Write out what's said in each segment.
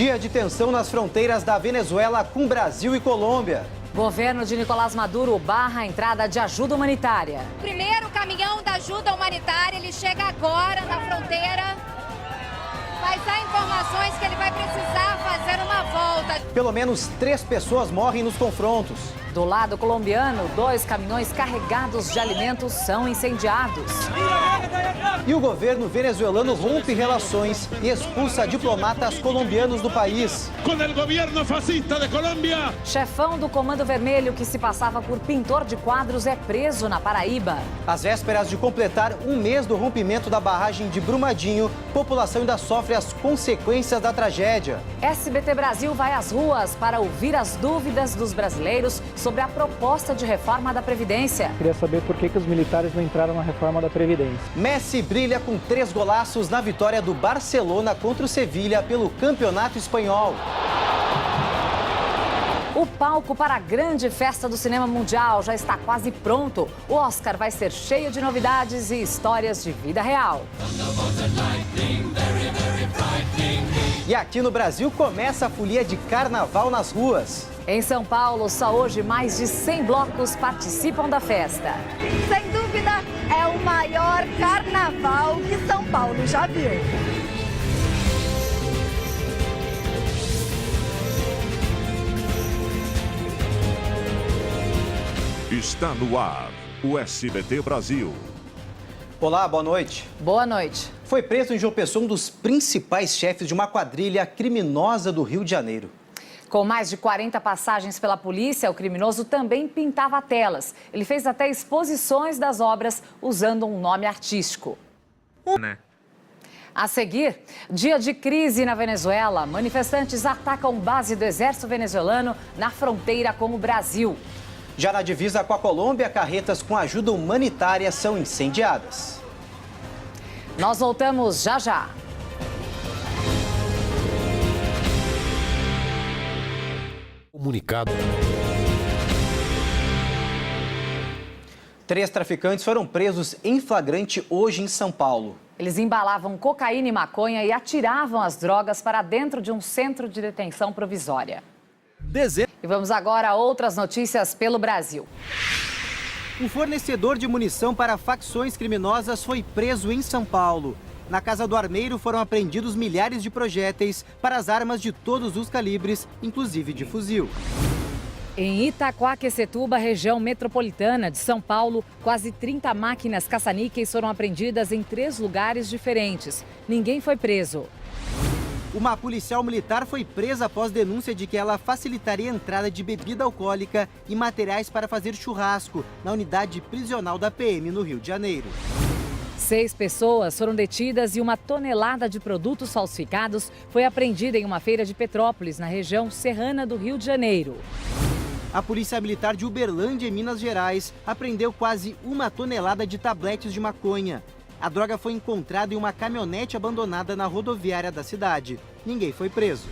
Dia de tensão nas fronteiras da Venezuela com Brasil e Colômbia. Governo de Nicolás Maduro barra a entrada de ajuda humanitária. O primeiro caminhão da ajuda humanitária, ele chega agora na fronteira, mas há informações que ele vai precisar fazer uma volta. Pelo menos 3 pessoas morrem nos confrontos. Do lado colombiano, 2 caminhões carregados de alimentos são incendiados. E o governo venezuelano rompe relações e expulsa diplomatas colombianos do país. Com o governo fascista de Colômbia. Chefão do Comando Vermelho, que se passava por pintor de quadros, é preso na Paraíba. Às vésperas de completar um mês do rompimento da barragem de Brumadinho, a população ainda sofre as consequências da tragédia. SBT Brasil vai às ruas para ouvir as dúvidas dos brasileiros sobre a proposta de reforma da Previdência. Queria saber por que os militares não entraram na reforma da Previdência. Messi brilha com 3 golaços na vitória do Barcelona contra o Sevilha pelo Campeonato Espanhol. O palco para a grande festa do cinema mundial já está quase pronto. O Oscar vai ser cheio de novidades e histórias de vida real. E aqui no Brasil começa a folia de carnaval nas ruas. Em São Paulo, só hoje mais de 100 blocos participam da festa. Sem dúvida, é o maior carnaval que São Paulo já viu. Está no ar, o SBT Brasil. Olá, boa noite. Boa noite. Foi preso em João Pessoa um dos principais chefes de uma quadrilha criminosa do Rio de Janeiro. Com mais de 40 passagens pela polícia, o criminoso também pintava telas. Ele fez até exposições das obras usando um nome artístico. A seguir, dia de crise na Venezuela. Manifestantes atacam base do exército venezuelano na fronteira com o Brasil. Já na divisa com a Colômbia, carretas com ajuda humanitária são incendiadas. Nós voltamos já já. Comunicado. 3 traficantes foram presos em flagrante hoje em São Paulo. Eles embalavam cocaína e maconha e atiravam as drogas para dentro de um centro de detenção provisória. E vamos agora a outras notícias pelo Brasil. Um fornecedor de munição para facções criminosas foi preso em São Paulo. Na casa do armeiro foram apreendidos milhares de projéteis para as armas de todos os calibres, inclusive de fuzil. Em Itaquaquecetuba, região metropolitana de São Paulo, quase 30 máquinas caça-níqueis foram apreendidas em 3 lugares diferentes. Ninguém foi preso. Uma policial militar foi presa após denúncia de que ela facilitaria a entrada de bebida alcoólica e materiais para fazer churrasco na unidade prisional da PM no Rio de Janeiro. 6 pessoas foram detidas e 1 tonelada de produtos falsificados foi apreendida em uma feira de Petrópolis, na região serrana do Rio de Janeiro. A Polícia Militar de Uberlândia, em Minas Gerais, apreendeu quase 1 tonelada de tabletes de maconha. A droga foi encontrada em uma caminhonete abandonada na rodoviária da cidade. Ninguém foi preso.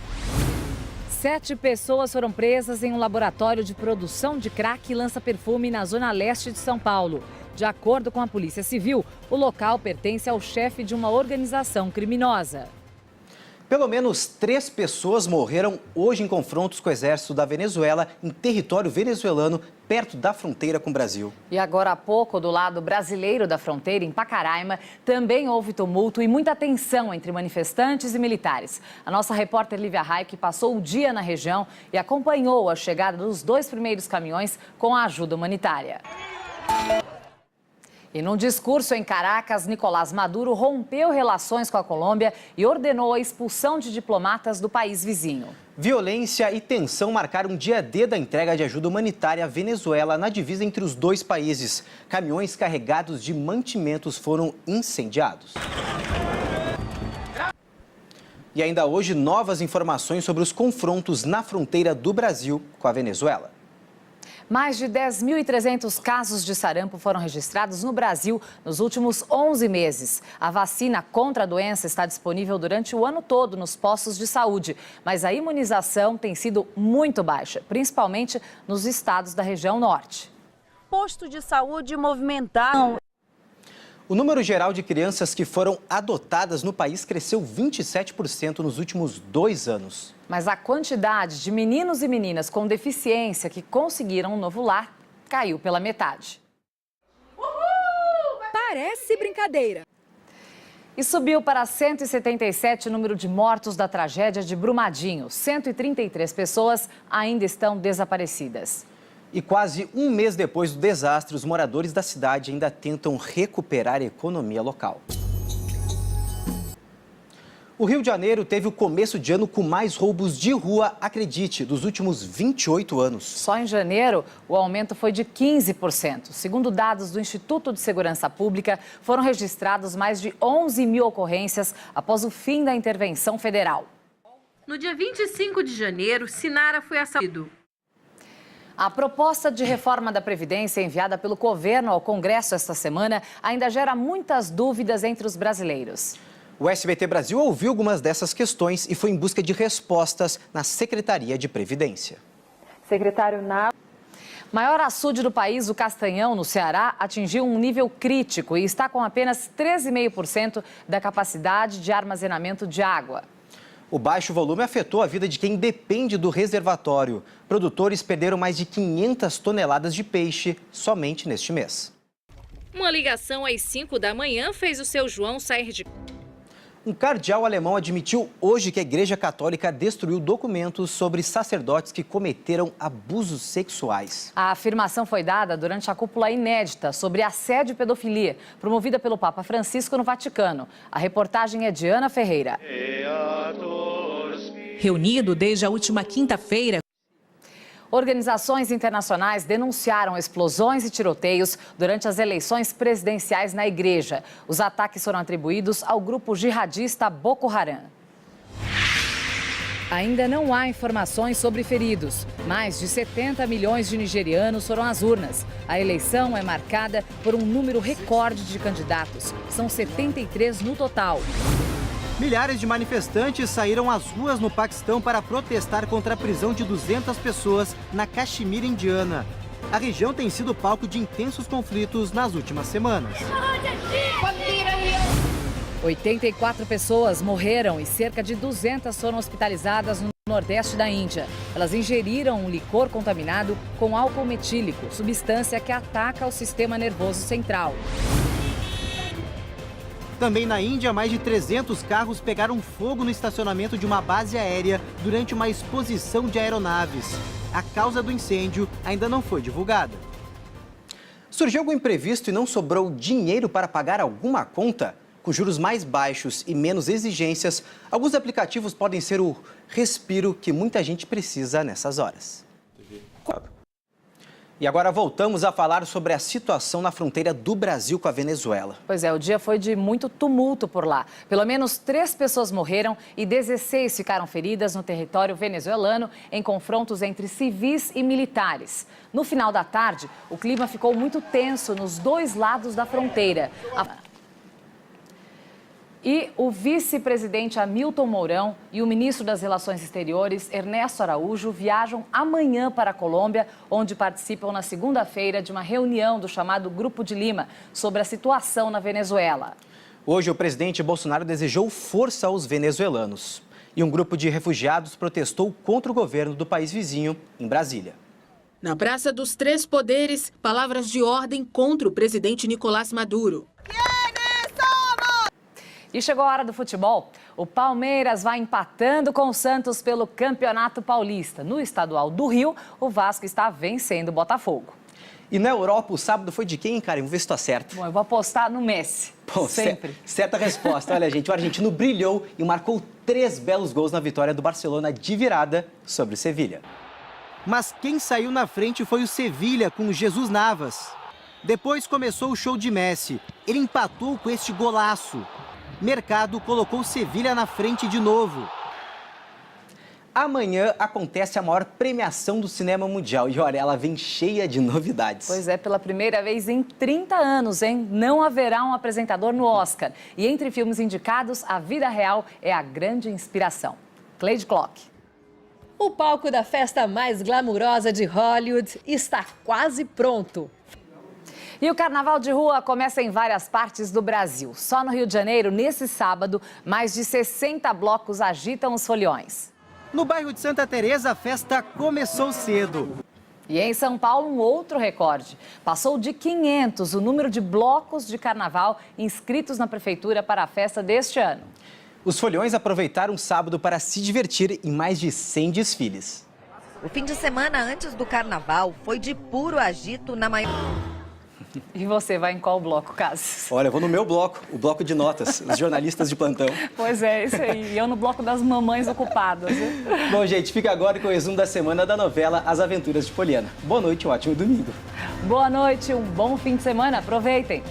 7 pessoas foram presas em um laboratório de produção de crack e lança-perfume na zona leste de São Paulo. De acordo com a Polícia Civil, o local pertence ao chefe de uma organização criminosa. Pelo menos 3 pessoas morreram hoje em confrontos com o exército da Venezuela em território venezuelano, perto da fronteira com o Brasil. E agora há pouco, do lado brasileiro da fronteira, em Pacaraima, também houve tumulto e muita tensão entre manifestantes e militares. A nossa repórter Lívia Raik passou o dia na região e acompanhou a chegada dos 2 primeiros caminhões com a ajuda humanitária. E num discurso em Caracas, Nicolás Maduro rompeu relações com a Colômbia e ordenou a expulsão de diplomatas do país vizinho. Violência e tensão marcaram o dia D da entrega de ajuda humanitária à Venezuela na divisa entre os 2 países. Caminhões carregados de mantimentos foram incendiados. E ainda hoje, novas informações sobre os confrontos na fronteira do Brasil com a Venezuela. Mais de 10.300 casos de sarampo foram registrados no Brasil nos últimos 11 meses. A vacina contra a doença está disponível durante o ano todo nos postos de saúde, mas a imunização tem sido muito baixa, principalmente nos estados da região norte. Posto de saúde movimentado. O número geral de crianças que foram adotadas no país cresceu 27% nos últimos 2 anos. Mas a quantidade de meninos e meninas com deficiência que conseguiram um novo lar caiu pela metade. Parece brincadeira. E subiu para 177 o número de mortos da tragédia de Brumadinho. 133 pessoas ainda estão desaparecidas. E quase um mês depois do desastre, os moradores da cidade ainda tentam recuperar a economia local. O Rio de Janeiro teve o começo de ano com mais roubos de rua, acredite, dos últimos 28 anos. Só em janeiro, o aumento foi de 15%. Segundo dados do Instituto de Segurança Pública, foram registrados mais de 11 mil ocorrências após o fim da intervenção federal. No dia 25 de janeiro, Sinara foi assaltado. A proposta de reforma da Previdência enviada pelo governo ao Congresso esta semana ainda gera muitas dúvidas entre os brasileiros. O SBT Brasil ouviu algumas dessas questões e foi em busca de respostas na Secretaria de Previdência. Secretário Nava. Maior açude do país, o Castanhão, no Ceará, atingiu um nível crítico e está com apenas 13,5% da capacidade de armazenamento de água. O baixo volume afetou a vida de quem depende do reservatório. Produtores perderam mais de 500 toneladas de peixe somente neste mês. Uma ligação às 5 da manhã fez o seu João sair de... Um cardeal alemão admitiu hoje que a Igreja Católica destruiu documentos sobre sacerdotes que cometeram abusos sexuais. A afirmação foi dada durante a cúpula inédita sobre assédio e pedofilia, promovida pelo Papa Francisco no Vaticano. A reportagem é de Ana Ferreira. Reunido desde a última quinta-feira, organizações internacionais denunciaram explosões e tiroteios durante as eleições presidenciais na igreja. Os ataques foram atribuídos ao grupo jihadista Boko Haram. Ainda não há informações sobre feridos. Mais de 70 milhões de nigerianos foram às urnas. A eleição é marcada por um número recorde de candidatos. São 73 no total. Milhares de manifestantes saíram às ruas no Paquistão para protestar contra a prisão de 200 pessoas na Caxemira indiana. A região tem sido palco de intensos conflitos nas últimas semanas. 84 pessoas morreram e cerca de 200 foram hospitalizadas no nordeste da Índia. Elas ingeriram um licor contaminado com álcool metílico, substância que ataca o sistema nervoso central. Também na Índia, mais de 300 carros pegaram fogo no estacionamento de uma base aérea durante uma exposição de aeronaves. A causa do incêndio ainda não foi divulgada. Surgiu algum imprevisto e não sobrou dinheiro para pagar alguma conta? Com juros mais baixos e menos exigências, alguns aplicativos podem ser o respiro que muita gente precisa nessas horas. E agora voltamos a falar sobre a situação na fronteira do Brasil com a Venezuela. Pois é, o dia foi de muito tumulto por lá. Pelo menos 3 pessoas morreram e 16 ficaram feridas no território venezuelano em confrontos entre civis e militares. No final da tarde, o clima ficou muito tenso nos 2 lados da fronteira. E o vice-presidente Hamilton Mourão e o ministro das Relações Exteriores, Ernesto Araújo, viajam amanhã para a Colômbia, onde participam na segunda-feira de uma reunião do chamado Grupo de Lima sobre a situação na Venezuela. Hoje, o presidente Bolsonaro desejou força aos venezuelanos. E um grupo de refugiados protestou contra o governo do país vizinho, em Brasília. na Praça dos Três Poderes, palavras de ordem contra o presidente Nicolás Maduro. E chegou a hora do futebol. O Palmeiras vai empatando com o Santos pelo Campeonato Paulista. No estadual do Rio, o Vasco está vencendo o Botafogo. E na Europa, o sábado foi de quem, Karen? Vamos ver se tu acerta. Bom, eu vou apostar no Messi. Bom, sempre. Certa resposta. Olha, gente, o argentino brilhou e marcou 3 belos gols na vitória do Barcelona de virada sobre o Sevilha. Mas quem saiu na frente foi o Sevilha, com o Jesus Navas. Depois começou o show de Messi. Ele empatou com este golaço. Mercado colocou o Sevilha na frente de novo. Amanhã acontece a maior premiação do cinema mundial. E olha, ela vem cheia de novidades. Pois é, pela primeira vez em 30 anos, hein? Não haverá um apresentador no Oscar. E entre filmes indicados, A Vida Real é a grande inspiração. Cleide Clock. O palco da festa mais glamurosa de Hollywood está quase pronto. E o Carnaval de Rua começa em várias partes do Brasil. Só no Rio de Janeiro, nesse sábado, mais de 60 blocos agitam os foliões. No bairro de Santa Teresa, a festa começou cedo. E em São Paulo, um outro recorde. Passou de 500 o número de blocos de carnaval inscritos na prefeitura para a festa deste ano. Os foliões aproveitaram o sábado para se divertir em mais de 100 desfiles. O fim de semana antes do carnaval foi de puro agito na maior... E você vai em qual bloco, Cassis? Olha, eu vou no meu bloco, o bloco de notas, os jornalistas de plantão. Pois é, isso aí. E eu no bloco das mamães ocupadas. Bom, gente, fica agora com o resumo da semana da novela As Aventuras de Poliana. Boa noite, um ótimo domingo. Boa noite, um bom fim de semana. Aproveitem.